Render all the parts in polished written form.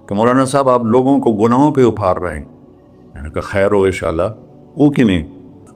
کہ مولانا صاحب آپ لوگوں کو گناہوں پہ ابھار رہے ہیں. میں نے کہا خیر ہو انشاءاللہ. وہ کہ نہیں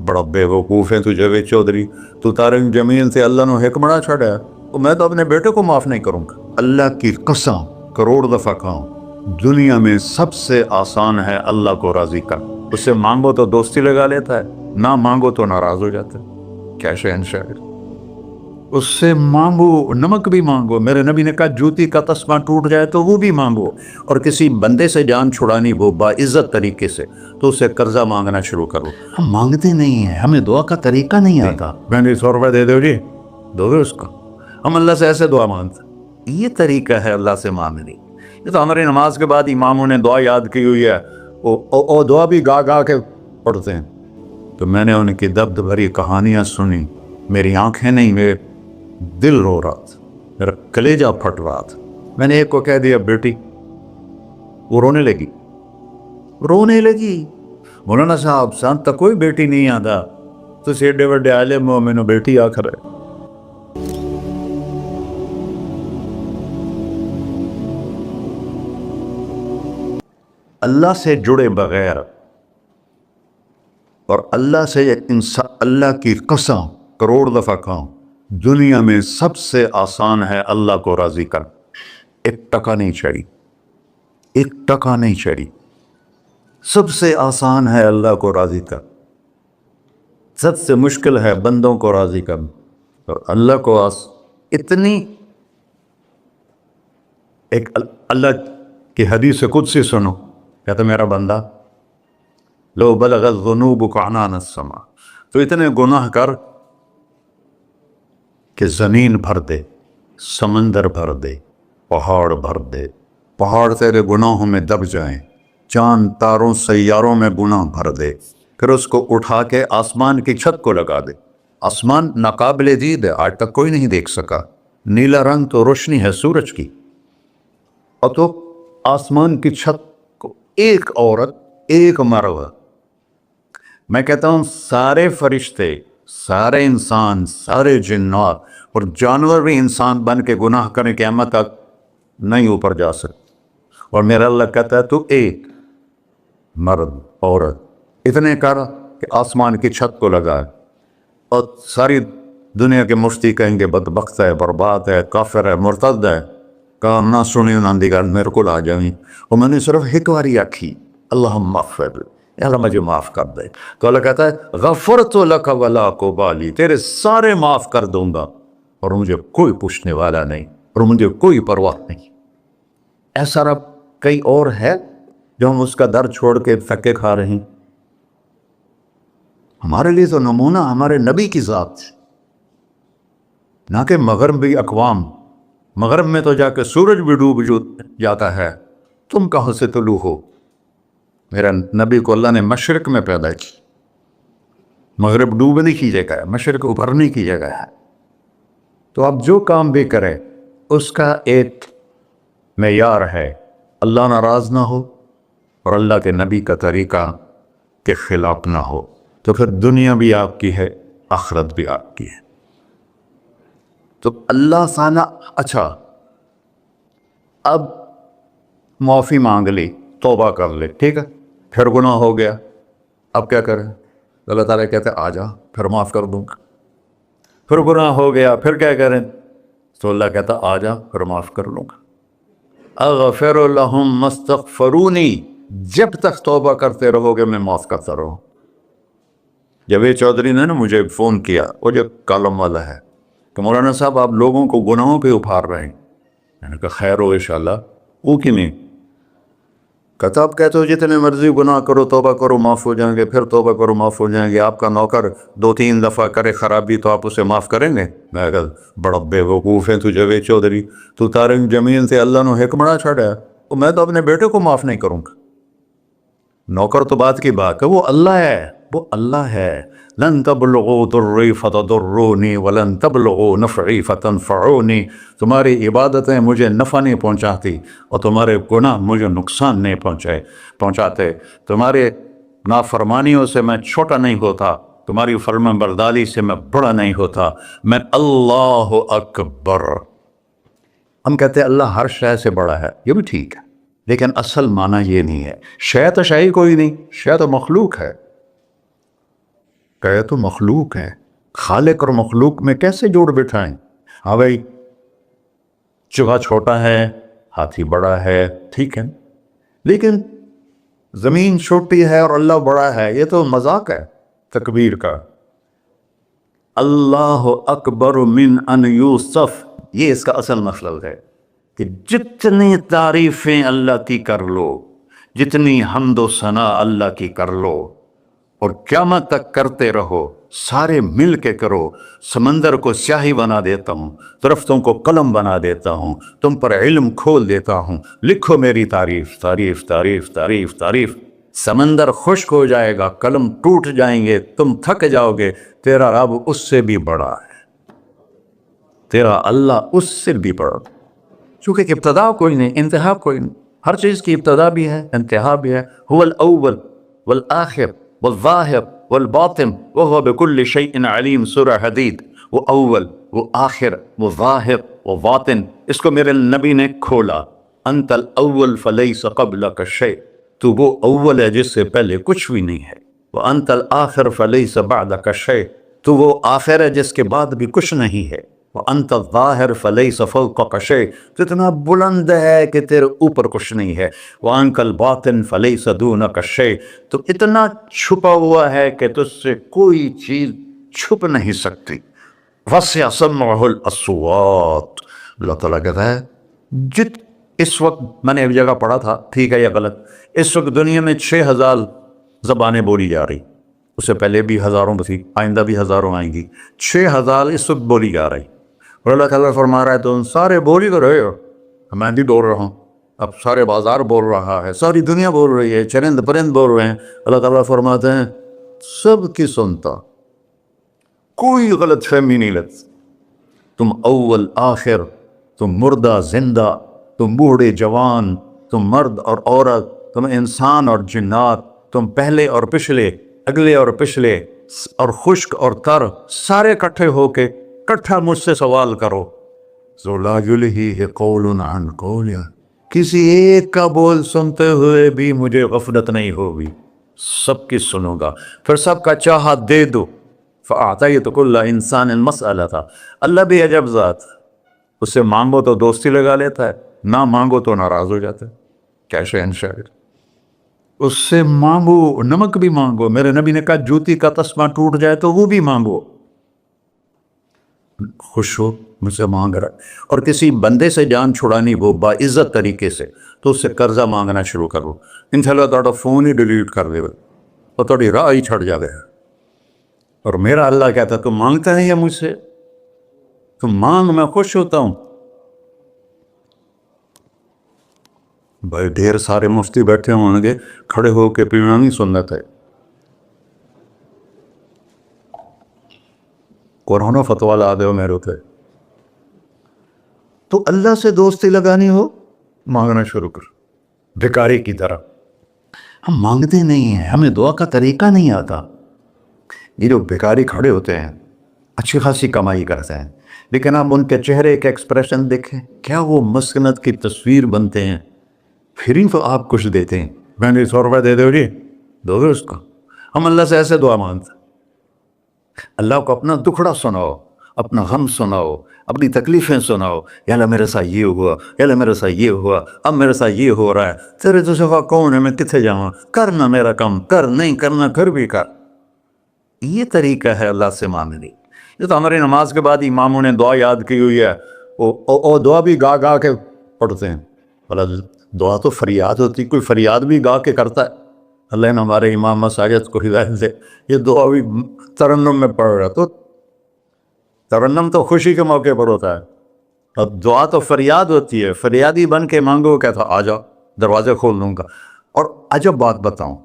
بڑا بے وقوف ہے تو جاوید چودھری, تو تارنگ جمیل سے اللہ نے حکمڑا چھڑا ہے, تو میں تو اپنے بیٹے کو معاف نہیں کروں گا. اللہ کی قسم کروڑ دفعہ کہوں, دنیا میں سب سے آسان ہے اللہ کو راضی کر. اس سے مانگو تو دوستی لگا لیتا ہے, نہ مانگو تو ناراض ہو جاتا ہے. کیا شہنشاہ, اس سے مانگو, نمک بھی مانگو. میرے نبی نے کہا جوتی کا تسمہ ٹوٹ جائے تو وہ بھی مانگو. اور کسی بندے سے جان چھڑانی ہو باعزت طریقے سے تو اسے قرضہ مانگنا شروع کرو. ہم مانگتے نہیں ہیں, ہمیں دعا کا طریقہ نہیں آتا. میں نے 100 روپے دے دو جی, دو گے اس کو. ہم اللہ سے ایسے دعا مانگتے, یہ طریقہ ہے اللہ سے مانگنی. یہ تو ہماری نماز کے بعد اماموں نے دعا یاد کی ہوئی ہے, وہ دعا بھی گا گا کے پڑھتے ہیں. تو میں نے ان کی درد بھری کہانیاں سنی, میری آنکھیں نہیں, میرے دل رو رہا تھا, میرا کلیجہ پھٹ رہا تھا. میں نے ایک کو کہہ دیا بیٹی, وہ رونے لگی. مولانا صاحب سان تک کوئی بیٹی نہیں آتا, تو ایڈے وڈے عالم ہو, مینوں بیٹی آخر ہے. اللہ سے جڑے بغیر اور اللہ سے انسان, اللہ کی قسم کروڑ دفعہ کہوں, دنیا میں سب سے آسان ہے اللہ کو راضی کر. 1 ٹکا نہیں چڑھی, 1 ٹکا نہیں چڑھی. سب سے آسان ہے اللہ کو راضی کر, سب سے مشکل ہے بندوں کو راضی کر. اور اللہ کو اتنی, ایک اللہ کی حدیث قدسی سنو, کہتا میرا بندہ لو بلغت ذنوبک عنان السماء, تو اتنے گناہ کر کہ زمین بھر دے, سمندر بھر دے, پہاڑ بھر دے, پہاڑ تیرے گناہوں میں دب جائیں, چاند تاروں سیاروں میں گناہ بھر دے, پھر اس کو اٹھا کے آسمان کی چھت کو لگا دے. آسمان ناقابل دید ہے, آج تک کوئی نہیں دیکھ سکا. نیلا رنگ تو روشنی ہے سورج کی, اور تو آسمان کی چھت کو ایک عورت, ایک مرد, میں کہتا ہوں سارے فرشتے, سارے انسان, سارے جنات اور جانور بھی انسان بن کے گناہ کریں قیامت تک نہیں اوپر جا سکتے. اور میرا اللہ کہتا ہے تو ایک مرد عورت اتنے کر کہ آسمان کی چھت کو لگائے, اور ساری دنیا کے مفتی کہیں گے بدبخت ہے, برباد ہے, کافر ہے, مرتد ہے. کہا نہ سنی نہ دیگر میرے کو آ جائیں. اور میں نے صرف ایک باری آکھی اللہم اغفر, اللہ مجھے معاف کر دے. تو اللہ کہتا ہے غفرت لک ولا ابالی, تیرے سارے معاف کر دوں گا اور مجھے کوئی پوچھنے والا نہیں, اور مجھے کوئی پرواہ نہیں. ایسا رب کئی اور ہے جو ہم اس کا در چھوڑ کے تھکے کھا رہے ہیں. ہمارے لیے تو نمونہ ہمارے نبی کی ذات, نہ کہ مغربی اقوام. مغرب میں تو جا کے سورج بھی ڈوب جاتا ہے, تم کہاں سے طلوع ہو. میرا نبی کو اللہ نے مشرق میں پیدا کی, مغرب ڈوبنے کی جگہ ہے, مشرق ابھرنے کی جگہ ہے. تو آپ جو کام بھی کریں اس کا ایک معیار ہے, اللہ ناراض نہ ہو اور اللہ کے نبی کا طریقہ کے خلاف نہ ہو, تو پھر دنیا بھی آپ کی ہے, آخرت بھی آپ کی ہے. تو اللہ سانا. اچھا اب معافی مانگ لی, توبہ کر لے, ٹھیک ہے, پھر گناہ ہو گیا, اب کیا کریں؟ اللہ تعالیٰ کہتے آ جا پھر معاف کر دوں گا. پھر گناہ ہو گیا, پھر کیا کریں؟ تو اللہ کہتا آ جا پھر معاف کر لوں گا. اغفر لہم مستغفرونی, جب تک توبہ کرتے رہو گے میں معاف کرتا رہوں. جاوید چودھری نے نا مجھے فون کیا, وہ جو کالم والا ہے, کہ مولانا صاحب آپ لوگوں کو گناہوں پہ ابھار رہے ہیں. میں نے کہا خیر ہو انشاءاللہ. وہ کہ نہیں, کہتا آپ کہتے ہو جتنے مرضی گناہ کرو توبہ کرو معاف ہو جائیں گے, پھر توبہ کرو معاف ہو جائیں گے. آپ کا نوکر 2-3 دفعہ کرے خرابی تو آپ اسے معاف کریں گے؟ میں کہا بڑا بے وقوف ہے تو جاوید چودھری, تو تارنگ جمیل سے اللہ نے حکمڑا چھڑا ہے, تو میں تو اپنے بیٹے کو معاف نہیں کروں گا. نوکر تو بات کی بات ہے, وہ اللہ ہے, وہ اللہ ہے. لن تبلغوا ضری فتضرونی ولن تبلغوا نفعی فتنفعونی, تمہاری عبادتیں مجھے نفع نہیں پہنچاتی اور تمہارے گناہ مجھے نقصان نہیں پہنچاتے. تمہارے نافرمانیوں سے میں چھوٹا نہیں ہوتا, تمہاری فرما برداری سے میں بڑا نہیں ہوتا. میں اللہ اکبر. ہم کہتے ہیں اللہ ہر شے سے بڑا ہے, یہ بھی ٹھیک ہے, لیکن اصل معنی یہ نہیں ہے. شے تو شے ہی کوئی نہیں، شے تو مخلوق ہے. کہ تو مخلوق ہے، خالق اور مخلوق میں کیسے جوڑ بٹھائیں؟ ہاں بھائی، چوہا چھوٹا ہے، ہاتھی بڑا ہے، ٹھیک ہے، لیکن زمین چھوٹی ہے اور اللہ بڑا ہے، یہ تو مذاق ہے تکبیر کا. اللہ اکبر من ان یوسف، یہ اس کا اصل مطلب ہے کہ جتنی تعریفیں اللہ کی کر لو، جتنی حمد و ثنا اللہ کی کر لو، اور قیامت تک کرتے رہو، سارے مل کے کرو. سمندر کو سیاہی بنا دیتا ہوں، درختوں کو قلم بنا دیتا ہوں، تم پر علم کھول دیتا ہوں، لکھو میری تعریف تعریف تعریف تعریف تعریف. سمندر خشک ہو جائے گا، قلم ٹوٹ جائیں گے، تم تھک جاؤ گے، تیرا رب اس سے بھی بڑا ہے، تیرا اللہ اس سے بھی بڑا. چونکہ ابتدا کوئی نہیں، انتہا کوئی نہیں. ہر چیز کی ابتدا بھی ہے، انتہا بھی ہے. هو الاول والآخر والظاہر والباطن وهو بكل شيء علیم، سورہ حدید. وہ اول، وہ آخر، وہ ظاہر، وہ باطن. اس کو میرے نبی نے کھولا. انت الاول فلیس قبلک شیء، تو وہ اول ہے جس سے پہلے کچھ بھی نہیں ہے. وانت الآخر فلیس بعدک شیء، تو وہ آخر ہے جس کے بعد بھی کچھ نہیں ہے. وانت الظاہر فلیس فوقک شیء، تو اتنا بلند ہے کہ تیرے اوپر کچھ نہیں ہے. وانت الباطن فلیس دونک شیء، تو اتنا چھپا ہوا ہے کہ تجھ سے کوئی چیز چھپ نہیں سکتی. وسع سمعہ الاصوات، اللہ تعالیٰ کہتا ہے اس وقت میں نے ایک جگہ پڑھا تھا، ٹھیک ہے یا غلط، اس وقت دنیا میں 6000 زبانیں بولی جا رہی، اس سے پہلے بھی ہزاروں تھی، آئندہ بھی ہزاروں آئیں گی. 6000 اس وقت بولی جا رہی. اور اللہ تعالیٰ فرما رہا ہے تم سارے بولی تو رہے ہو، میں بھی بول رہا ہوں، اب سارے بازار بول رہا ہے، ساری دنیا بول رہی ہے، چرند پرند بول رہے ہیں. اللہ تعالیٰ فرماتے ہیں سب کی سنتا، کوئی غلط فہمی نہیں لگتی. تم اول آخر، تم مردہ زندہ، تم بوڑھے جوان، تم مرد اور عورت، تم انسان اور جنات، تم پہلے اور پچھلے، اگلے اور پچھلے، اور خشک اور تر، سارے کٹھے ہو کے کٹھا مجھ سے سوال کرو. ذو لا یلہیہ قول عن قول، کسی ایک کا بول سنتے ہوئے بھی مجھے غفلت نہیں ہوگی، سب کی سنوں گا، پھر سب کا چاہا دے دو. فَأَعْطَيْتُ كُلَّ إِنسَانٍ مَسْأَلَتَهُ، اللہ بھی عجب ذات، اس سے مانگو تو دوستی لگا لیتا ہے، نہ مانگو تو ناراض ہو جاتا ہے. کیسے انشاء، اس سے مانگو، نمک بھی مانگو. میرے نبی نے کہا جوتی کا تسمہ ٹوٹ جائے تو وہ بھی مانگو. خوش ہو مجھ سے مانگ رہا ہے. اور کسی بندے سے جان چھڑانی ہو باعزت طریقے سے تو اس سے قرضہ مانگنا شروع کرو، انشاءاللہ تھوڑا فون ہی ڈیلیٹ کر دے اور تھوڑی راہ ہی چھڑ جاوے. اور میرا اللہ کہتا ہے تم مانگتا نہیں ہے مجھ سے، تم مانگ، میں خوش ہوتا ہوں. بھائی ڈھیر سارے مفتی بیٹھے ہوں گے، کھڑے ہو کے پینا نہیں سننا تھے. قرآن فتویٰ لا دے میرے ہوتے. تو اللہ سے دوستی لگانی ہو، مانگنا شروع کر بھکاری کی طرح. ہم مانگتے نہیں ہیں، ہمیں دعا کا طریقہ نہیں آتا. یہ جو بھکاری کھڑے ہوتے ہیں اچھی خاصی کمائی کرتے ہیں، لیکن آپ ان کے چہرے کے ایکسپریشن دیکھیں، کیا وہ مسکنت کی تصویر بنتے ہیں. پھر ہی تو آپ کچھ دیتے ہیں، میں نے 100 روپے دے دو جی، دو گے اس کو. ہم اللہ سے ایسے دعا مانگتے ہیں. اللہ کو اپنا دکھڑا سناؤ، اپنا غم سناؤ، اپنی تکلیفیں سناؤ. یا اللہ میرے ساتھ یہ ہوا، یا اللہ میرے ساتھ یہ ہوا، اب میرے ساتھ یہ ہو رہا ہے، تیرے تو سوا کون ہے، میں کتنے جاؤں، کرنا میرا کام، کر نہیں کرنا پھر بھی کر. یہ طریقہ ہے اللہ سے مانگنے. یہ تو ہماری نماز کے بعد اماموں نے دعا یاد کی ہوئی ہے، وہ دعا بھی گا گا کے پڑھتے ہیں. بلا دعا تو فریاد ہوتی، کوئی فریاد بھی گا کے کرتا ہے. اللہ نے ہمارے امام مساجد کو ہدایت دے، یہ دعا بھی ترنم میں پڑھ رہا. تو ترنم تو خوشی کے موقع پر ہوتا ہے، اب دعا تو فریاد ہوتی ہے. فریادی بن کے مانگو، کہتا آ جاؤ دروازے کھول دوں گا. اور عجب بات بتاؤں،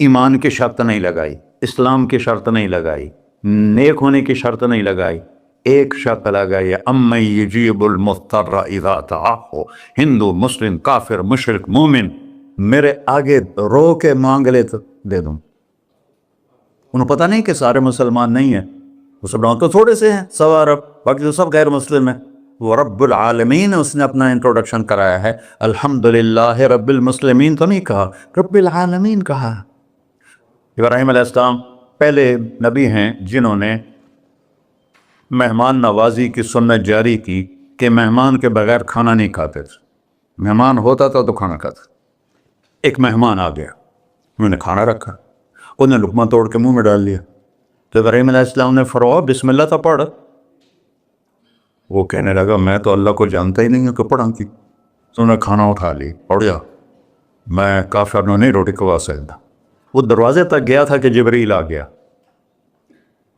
ایمان کی شرط نہیں لگائی، اسلام کی شرط نہیں لگائی، نیک ہونے کی شرط نہیں لگائی، ایک شرط لگائی، امن یجیب المضطر اذا دعاہ. ہندو، مسلم، کافر، مشرک، مومن میرے آگے رو کے مانگ لے تو دے دوں. انہوں پتہ نہیں کہ سارے مسلمان نہیں ہیں، مسلمان تو تھوڑے سے ہیں، 1.25 ارب، باقی تو سب غیر مسلم ہیں. وہ رب العالمین اس نے اپنا انٹروڈکشن کرایا ہے. الحمدللہ رب المسلمین تو نہیں کہا، رب العالمین کہا. ابراہیم علیہ السلام پہلے نبی ہیں جنہوں نے مہمان نوازی کی سنت جاری کی کہ مہمان کے بغیر کھانا نہیں کھاتے تھے. مہمان ہوتا تھا تو کھانا کھاتا. ایک مہمان آ گیا، انہوں نے کھانا رکھا، انہوں نے لقمہ توڑ کے منہ میں ڈال لیا. تو ابراہیم علیہ السلام نے فرمایا بسم اللہ تو پڑھ. وہ کہنے لگا میں تو اللہ کو جانتا ہی نہیں ہوں کہ پڑھا کی. تو انہوں نے کھانا اٹھا لی، پڑھیا. میں کافر نہیں روٹی کھوا سکتا. وہ دروازے تک گیا تھا کہ جبریل آ گیا،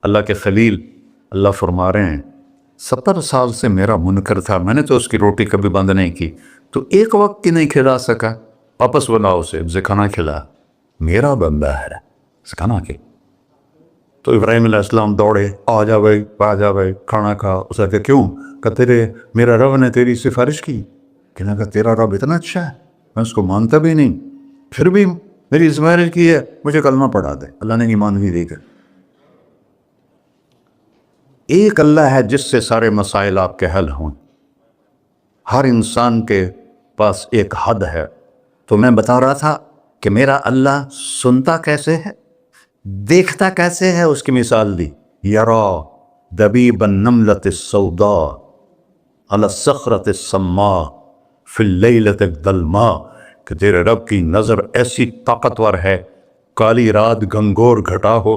اللہ کے خلیل. اللہ فرما رہے ہیں 70 سال سے میرا منکر تھا، میں نے تو اس کی روٹی کبھی بند نہیں کی، تو ایک وقت کی نہیں کھلا سکا. واپس بلاؤ اسے کھانا کھلا، میرا بندہ ہے، کھانا کھلا. تو ابراہیم علیہ السلام دوڑے، آ جا بھائی کھانا کھا. اسے کہ کیوں؟ کہ میرا رب نے تیری سفارش کی. کہنے لگا تیرا رب اتنا اچھا ہے، میں اس کو مانتا بھی نہیں، پھر بھی میری سفارش کی ہے، مجھے کلمہ پڑھا دے. اللہ نے ایمان بھی دے کر. ایک اللہ ہے جس سے سارے مسائل آپ کے حل ہوں. ہر انسان کے پاس ایک حد ہے. تو میں بتا رہا تھا کہ میرا اللہ سنتا کیسے ہے، دیکھتا کیسے ہے، اس کی مثال دی. یرا دبیب النملۃ السوداء علی الصخرۃ السماء فی اللیلۃ الظلماء، کہ تیرے رب کی نظر ایسی طاقتور ہے. کالی رات گنگور گھٹا ہو،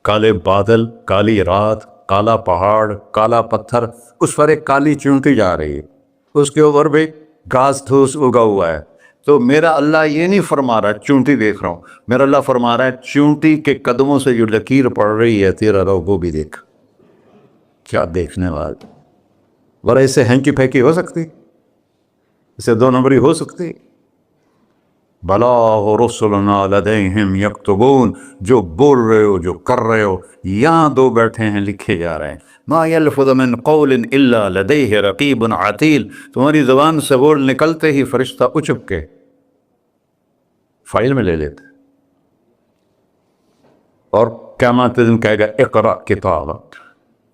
کالے بادل، کالی رات، کالا پہاڑ، کالا پتھر، اس پر ایک کالی چونٹی جا رہی ہے، اس کے اوپر بھی گھاس پھوس اگا ہوا ہے. تو میرا اللہ یہ نہیں فرما رہا چونٹی دیکھ رہا ہوں، میرا اللہ فرما رہا ہے چونٹی کے قدموں سے جو لکیر پڑ رہی ہے تیرا رب وہ بھی دیکھ. کیا دیکھنے والا! بڑا اسے ہینکی پھینکی ہو سکتی، اسے 2 نمبری ہو سکتی. بلا رسلنا لدیہم یکتبون، جو بول رہے ہو، جو کر رہے ہو، یہاں 2 بیٹھے ہیں، لکھے جا رہے ہیں. ما یلفظ من قول الا لدیہ رقیب عتید، تمہاری زبان سے بول نکلتے ہی فرشتہ اچک کے فائل میں لے لیتے. اور قیامت دن کہے گا اقرأ کتابک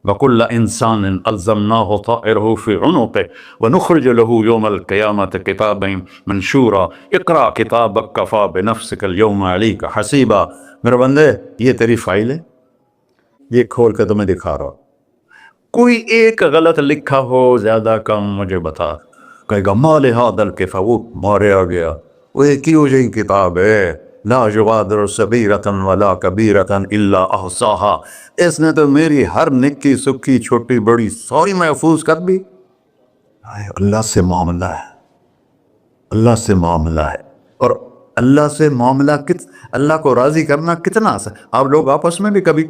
وَكُلَّ إِنسَانٍ أَلْزَمْنَاهُ طَائِرَهُ فِي عُنُقِهِ وَنُخْرِجُ لَهُ يَوْمَ الْقِيَامَةِ كِتَابًا مَنْشُورًا اقرأ کتابک کفیٰ بنفسک اليوم علیک حسیبا. میرے بندے یہ تیری فائل ہے، یہ کھول کے تمہیں دکھا رہا ہوں. کوئی ایک غلط لکھا ہو زیادہ کم مجھے بتا. کہے گا ما لہذا الکتاب، وہ ماریا گیا، وہ کیوں جی کتاب ہے، لا یغادر صغیرۃ ولا کبیرۃ الا احصاها، اس نے تو میری ہر نکی سکی چھوٹی بڑی ساری محفوظ کر دی. اللہ سے معاملہ ہے، اللہ سے معاملہ ہے. اور اللہ سے معاملہ اللہ کو راضی کرنا کتنا آسان. آپ لوگ آپس میں بھی کبھی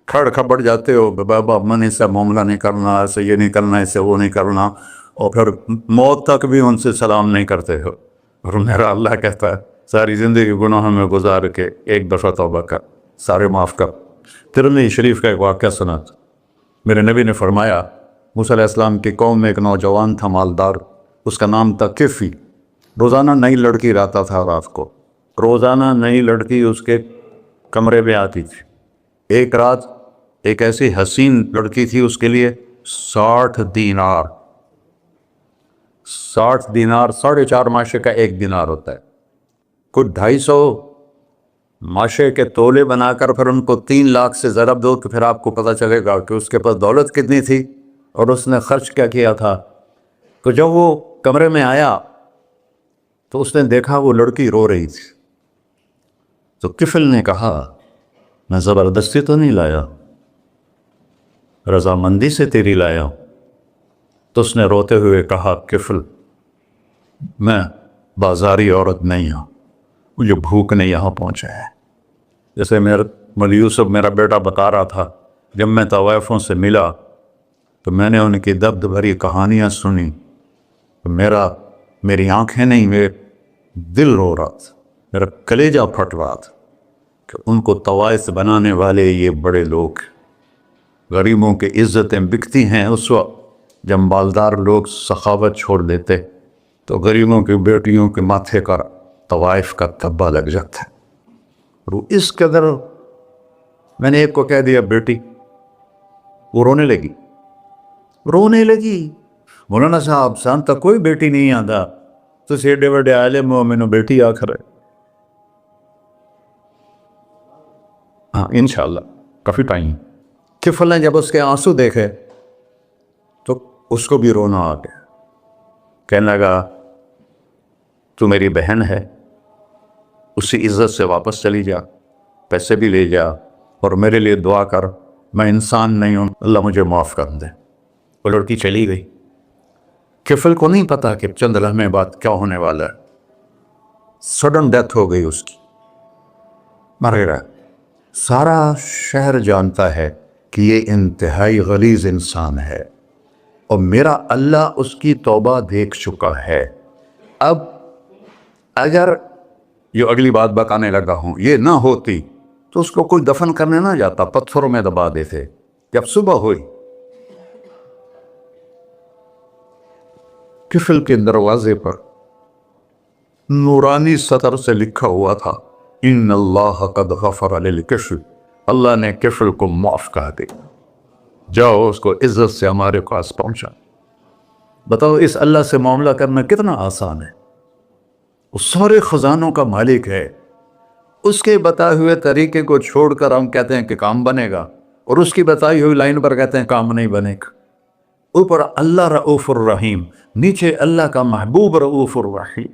کھڑ کھپڑ جاتے ہو، بابا من سے معاملہ نہیں کرنا، ایسے یہ نہیں کرنا، ایسے وہ نہیں کرنا، اور پھر موت تک بھی ان سے سلام نہیں کرتے ہو. اور میرا اللہ کہتا ہے ساری زندگی گناہوں میں گزار کے ایک دفعہ توبہ کر، سارے معاف کر. ترمذی شریف کا ایک واقعہ سنا. میرے نبی نے فرمایا موسیٰ علیہ السلام کی قوم میں ایک نوجوان تھا مالدار، اس کا نام تھا کفی. روزانہ نئی لڑکی رہتا تھا، رات کو روزانہ نئی لڑکی اس کے کمرے میں آتی تھی. ایک رات ایک ایسی حسین لڑکی تھی، اس کے لیے 60 دینار 4.5 ماشے کا 1 دینار ہوتا ہے، کچھ 250 ماشے کے تولے بنا کر پھر ان کو 3 لاکھ سے ضرب دو تو پھر آپ کو پتہ چلے گا کہ اس کے پاس دولت کتنی تھی اور اس نے خرچ کیا کیا تھا. تو جب وہ کمرے میں آیا تو اس نے دیکھا وہ لڑکی رو رہی تھی. تو کفل نے کہا میں زبردستی تو نہیں لایا، رضامندی سے تیری لایا ہوں. تو اس نے روتے ہوئے کہا کفل میں بازاری عورت نہیں ہوں، مجھے بھوک نے یہاں پہنچا ہے. جیسے مولوی یوسف میرا بیٹا بتا رہا تھا، جب میں طوائفوں سے ملا تو میں نے ان کی درد بھری کہانیاں سنی تو میری آنکھیں نہیں، میرے دل رو رہا تھا، میرا کلیجہ پھٹ رہا تھا کہ ان کو طوائف بنانے والے یہ بڑے لوگ. غریبوں کی عزتیں بکتی ہیں اس وقت جب مالدار لوگ سخاوت چھوڑ دیتے تو غریبوں کی بیٹیوں کے ماتھے کا طوائف کا تھبا لگ جاتا ہے. اور اس قدر میں نے ایک کو کہہ دیا بیٹی، وہ رونے لگی. مولانا صاحب سان تک کوئی بیٹی نہیں آتا تو ایڈے وڈے عالم ہو مینوں بیٹی آخر ہے. ہاں انشاءاللہ کافی ٹائم. کفل نے جب اس کے آنسو دیکھے تو اس کو بھی رونا آ گیا. کہنے لگا تو میری بہن ہے، اسی عزت سے واپس چلی جا، پیسے بھی لے جا اور میرے لیے دعا کر، میں انسان نہیں ہوں، اللہ مجھے معاف کر دے. وہ لڑکی چلی گئی. کفل کو نہیں پتا کہ چند لمحے بعد کیا ہونے والا ہے. سڈن ڈیتھ ہو گئی اس کی، مر گیا. سارا شہر جانتا ہے کہ یہ انتہائی غلیظ انسان ہے اور میرا اللہ اس کی توبہ دیکھ چکا ہے. اب اگر یہ اگلی بات بتانے لگا ہوں یہ نہ ہوتی تو اس کو کوئی دفن کرنے نہ جاتا، پتھروں میں دبا دیتے. جب صبح ہوئی کفل کے دروازے پر نورانی سطر سے لکھا ہوا تھا ان اللہ قد غفر للکفل، اللہ نے کفل کو معاف کر دیا، جاؤ اس کو عزت سے ہمارے پاس پہنچا. بتاؤ اس اللہ سے معاملہ کرنا کتنا آسان ہے. وہ سارے خزانوں کا مالک ہے. اس کے بتائے ہوئے طریقے کو چھوڑ کر ہم کہتے ہیں کہ کام بنے گا، اور اس کی بتائی ہوئی لائن پر کہتے ہیں کام نہیں بنے گا. اوپر اللہ رؤوف الرحیم، نیچے اللہ کا محبوب رؤوف الرحیم.